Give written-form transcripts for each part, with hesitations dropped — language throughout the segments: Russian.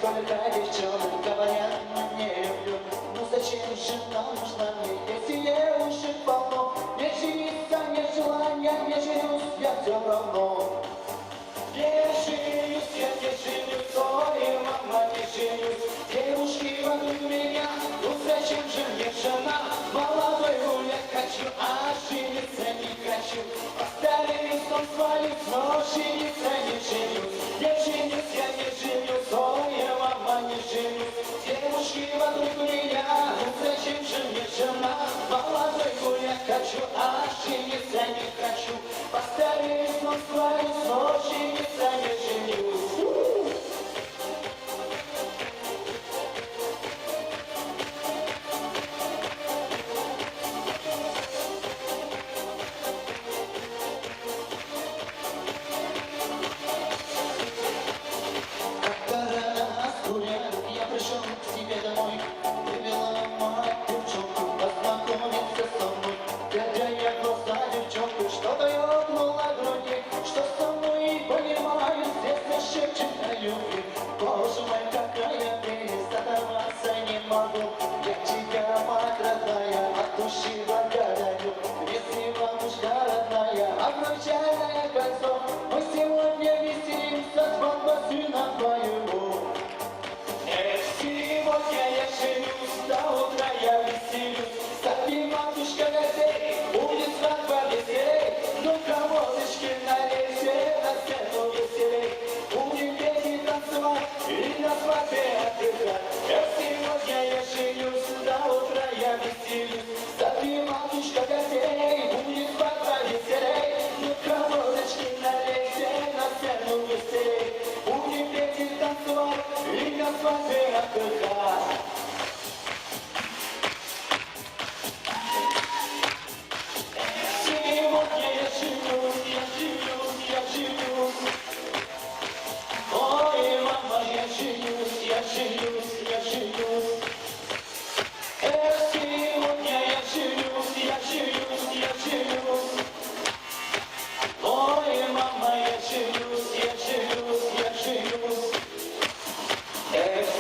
Сколько девчонок говорят, не люблю. Ну зачем же нам нужна мне, если девушек полно? Не жениться, нет желания, не женюсь, я все равно. Не женюсь, я не женюсь, ой, мама, не женюсь. Девушки вокруг меня, ну зачем же мне жена? Молодой гулять хочу, а жениться не хочу. Постараюсь, но свалюсь, но жениться не женюсь. Не женюсь, я не женюсь, ой, мама, не женюсь. Девушки вокруг меня, ну зачем же мне жена? Молодой гулять хочу, а жениться не хочу. Постараюсь, но свалюсь, но жениться не женюсь. Я пришел к тебе домой, привела мать девчонку познакомиться со мной. Глядя я в глаза девчонку, что-то ёкнуло в груди, что со мной понимаю, здесь шепчет о любви. Боже мой, какая прелесть, оторваться не могу. Я тебя, мать родная, от души благодарю. Если бабушка родная, обручальное кольцо, мы сегодня веселимся, свадьба сына твоего. Сегодня я женюсь, до утра я веселюсь. Сопи, матушка, гостей, будет свадьба веселей. Ну-ка, водочки налейте, на сцену веселей. Будем петь и танцевать, и на свадьбе отдыхать. Сегодня я женюсь, до утра я веселюсь. Сопи, матушка, гостей, будет свадьба веселей. Ну-ка, водочки налейте, на сцену веселей. Будем петь и танцевать, и на свадьбе отдыхать. Сегодня я женюсь, я женюсь, я женюсь. Ой, мама, я женюсь, я женюсь, я женюсь. Сегодня я женюсь, я женюсь, я женюсь. Ой, мама, я женюсь, я женюсь, я женюсь.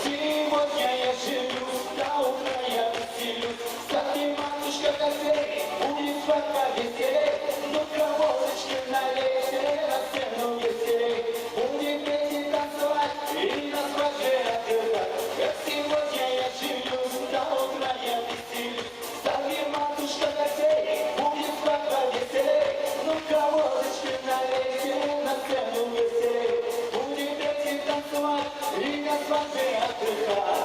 Сегодня я женюсь, до утра я веселюсь. Сопи, матушка, гостей, будет свадьба веселей. Ну-ка, водочки налейте, на сцену веселей. Будем петь и танцевать, и на свадьбе отдыхать. Сегодня я женюсь, до утра я веселюсь. Сопи, матушка, гостей, будет свадьба веселей. Ну-ка, водочки налейте, на сцену веселей. Будем петь и танцевать, и на свадьбе отдыхать.